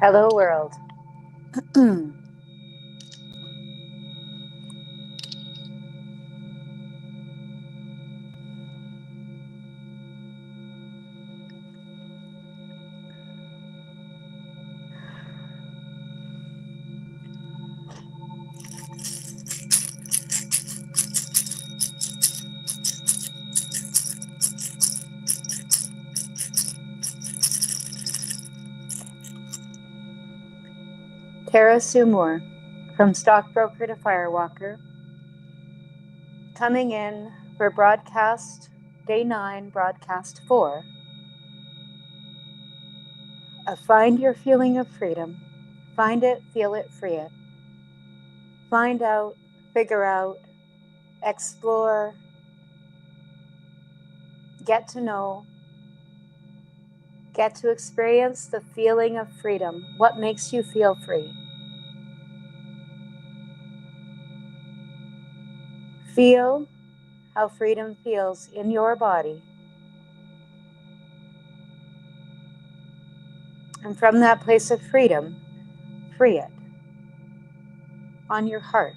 Hello, world. Tara Sue Moore, from stockbroker to firewalker, coming in for broadcast day 9, broadcast 4 of Find Your Feeling of Freedom. Find it, feel it, free it. Find out, figure out, explore, get to know, get to experience the feeling of freedom. What makes you feel free? Feel how freedom feels in your body. And from that place of freedom, free it on your heart.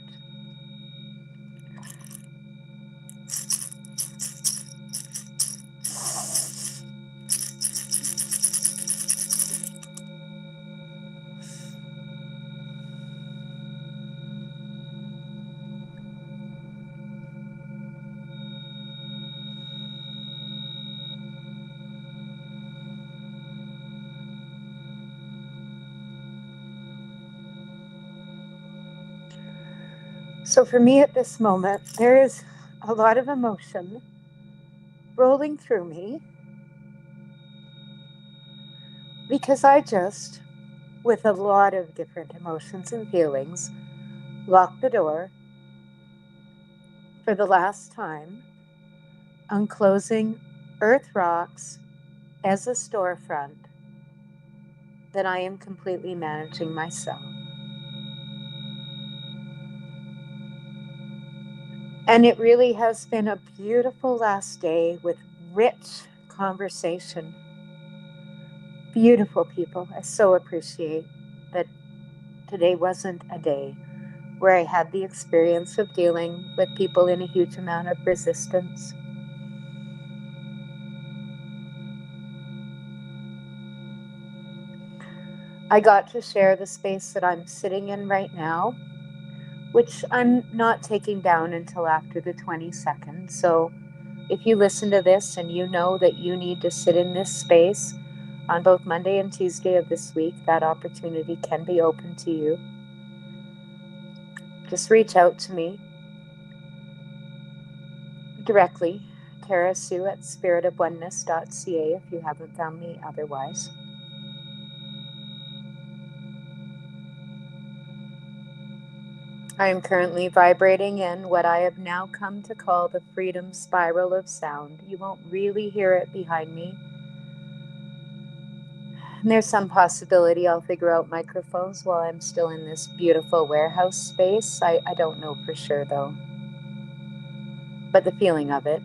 So for me at this moment, there is a lot of emotion rolling through me because I just, with a lot of different emotions and feelings, locked the door for the last time on closing Earth Rocks as a storefront that I am completely managing myself. And it really has been a beautiful last day with rich conversation. Beautiful people. I so appreciate that today wasn't a day where I had the experience of dealing with people in a huge amount of resistance. I got to share the space that I'm sitting in right now, which I'm not taking down until after the 22nd. So if you listen to this and you know that you need to sit in this space on both Monday and Tuesday of this week, that opportunity can be open to you. Just reach out to me directly, Tara Sue at spiritofoneness.ca if you haven't found me otherwise. I am currently vibrating in what I have now come to call the freedom spiral of sound. You won't really hear it behind me. And there's some possibility I'll figure out microphones while I'm still in this beautiful warehouse space. I don't know for sure though. But the feeling of it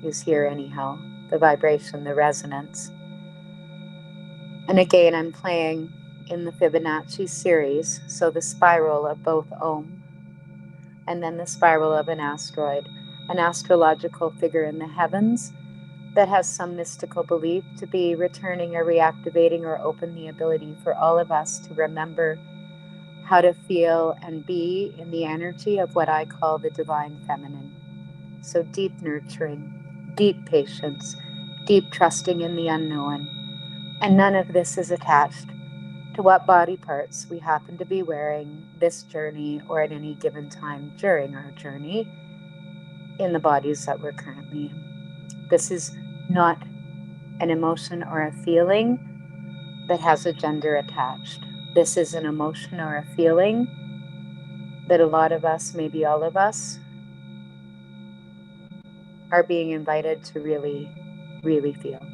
is here anyhow. The vibration, the resonance. And again, I'm playing in the Fibonacci series, so the spiral of both Om and then the spiral of an asteroid, an astrological figure in the heavens that has some mystical belief to be returning or reactivating or open the ability for all of us to remember how to feel and be in the energy of what I call the divine feminine. So deep nurturing, deep patience, deep trusting in the unknown. And none of this is attached to what body parts we happen to be wearing this journey or at any given time during our journey in the bodies that we're currently in. This is not an emotion or a feeling that has a gender attached. This is an emotion or a feeling that a lot of us, maybe all of us, are being invited to really, really feel.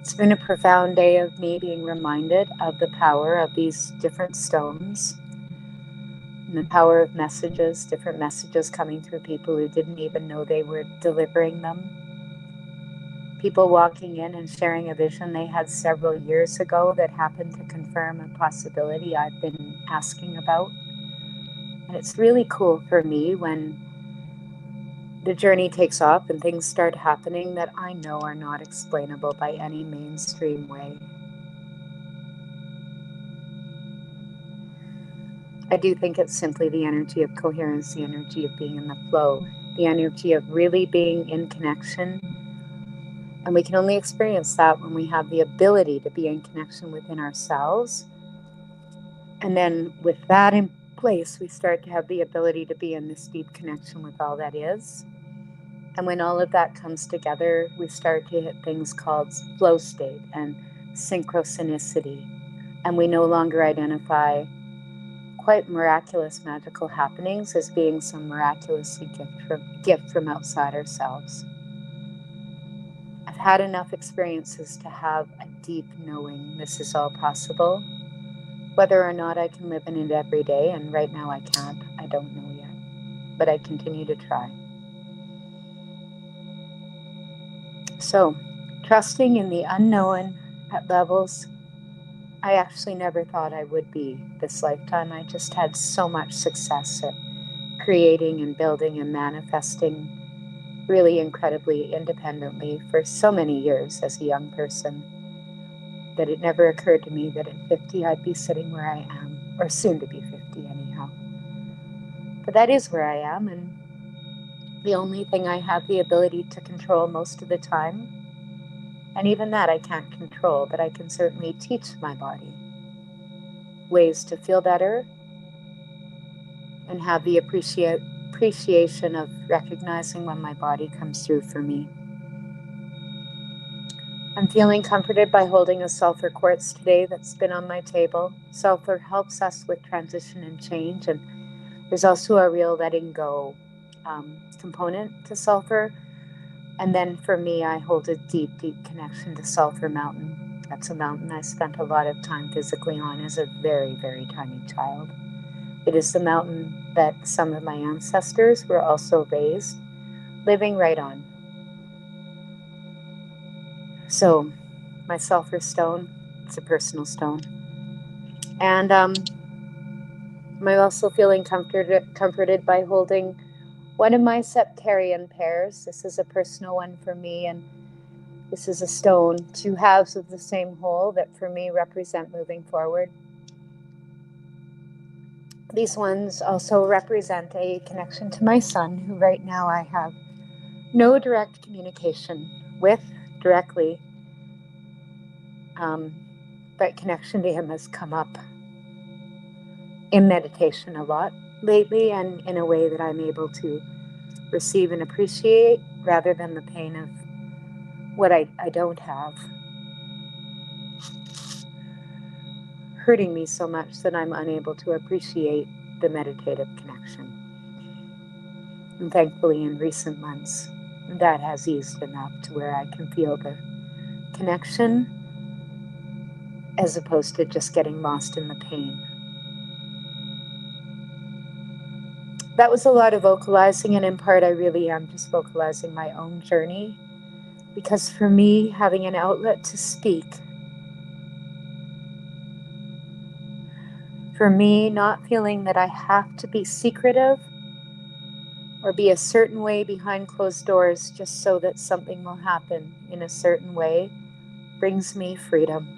It's been a profound day of me being reminded of the power of these different stones And the power of messages, different messages coming through people who didn't even know they were delivering them. People walking in and sharing a vision they had several years ago that happened to confirm a possibility I've been asking about. And it's really cool for me when the journey takes off and things start happening that I know are not explainable by any mainstream way. I do think it's simply the energy of coherence, the energy of being in the flow, the energy of really being in connection. And we can only experience that when we have the ability to be in connection within ourselves. And then with that in place, we start to have the ability to be in this deep connection with all that is. And when all of that comes together, we start to hit things called flow state and synchronicity. And we no longer identify quite miraculous magical happenings as being some miraculous gift from outside ourselves. I've had enough experiences to have a deep knowing this is all possible. Whether or not I can live in it every day, and right now I can't, I don't know yet. But I continue to try. So, trusting in the unknown at levels I actually never thought I would be this lifetime. I just had so much success at creating and building and manifesting really incredibly independently for so many years as a young person that it never occurred to me that at 50 I'd be sitting where I am, or soon to be 50 anyhow. But that is where I am, and the only thing I have the ability to control most of the time, and even that I can't control, but I can certainly teach my body ways to feel better and have the appreciation of recognizing when my body comes through for me. I'm feeling comforted by holding a sulfur quartz today that's been on my table. Sulfur helps us with transition and change, and there's also a real letting go component to sulfur. And then for me, I hold a deep, deep connection to Sulphur Mountain. That's a mountain I spent a lot of time physically on as a very, very tiny child. It is the mountain that some of my ancestors were also raised, living right on. So my sulfur stone, it's a personal stone. And I'm also feeling comforted by holding one of my septarian pairs. This is a personal one for me, and this is a stone, two halves of the same whole that for me represent moving forward. These ones also represent a connection to my son, who right now I have no direct communication with directly, but connection to him has come up in meditation a lot lately, and in a way that I'm able to receive and appreciate rather than the pain of what I don't have hurting me so much that I'm unable to appreciate the meditative connection. And thankfully in recent months that has eased enough to where I can feel the connection as opposed to just getting lost in the pain. That was a lot of vocalizing, and in part I really am just vocalizing my own journey, because for me, having an outlet to speak, for me not feeling that I have to be secretive or be a certain way behind closed doors just so that something will happen in a certain way, brings me freedom.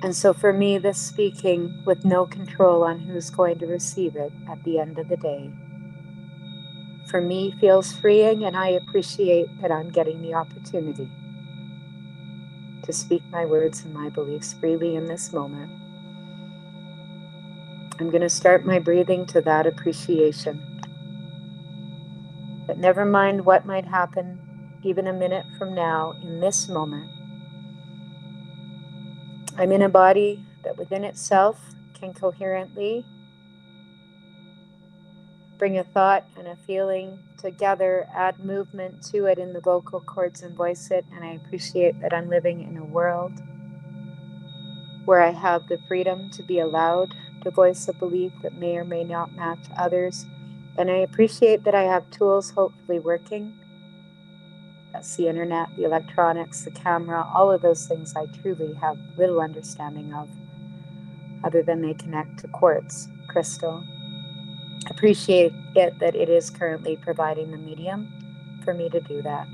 And so for me, this speaking with no control on who's going to receive it at the end of the day, for me feels freeing, and I appreciate that I'm getting the opportunity to speak my words and my beliefs freely in this moment. I'm going to start my breathing to that appreciation. But never mind what might happen even a minute from now, in this moment, I'm in a body that within itself can coherently bring a thought and a feeling together, add movement to it in the vocal cords and voice it, and I appreciate that I'm living in a world where I have the freedom to be allowed to voice a belief that may or may not match others. And I appreciate that I have tools hopefully working. That's the internet, the electronics, the camera, all of those things I truly have little understanding of, other than they connect to quartz crystal. Appreciate it that it is currently providing the medium for me to do that.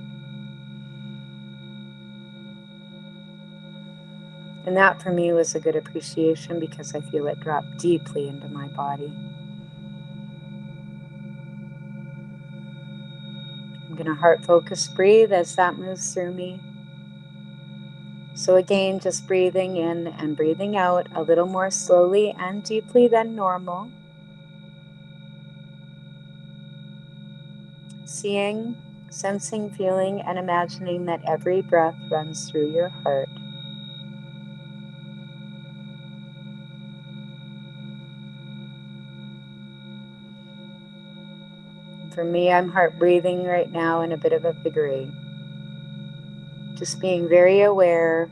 And that for me was a good appreciation because I feel it drop deeply into my body. I'm going to heart focus breathe as that moves through me. So again, just breathing in and breathing out a little more slowly and deeply than normal. Seeing, sensing, feeling, and imagining that every breath runs through your heart. For me, I'm heart breathing right now in a bit of a figure eight. Just being very aware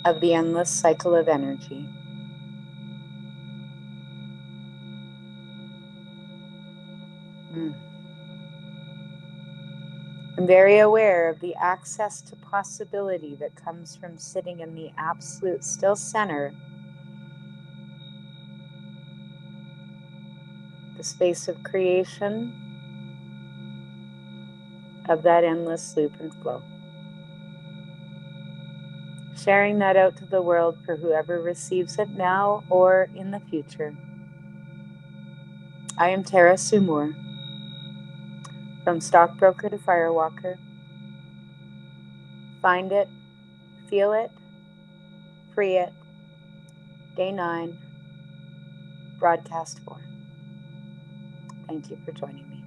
of the endless cycle of energy. I'm very aware of the access to possibility that comes from sitting in the absolute still center, the space of creation of that endless loop and flow. Sharing that out to the world for whoever receives it now or in the future. I am Tara Sumur, from stockbroker to firewalker. Find it, feel it, free it. Day 9, broadcast 4. Thank you for joining me.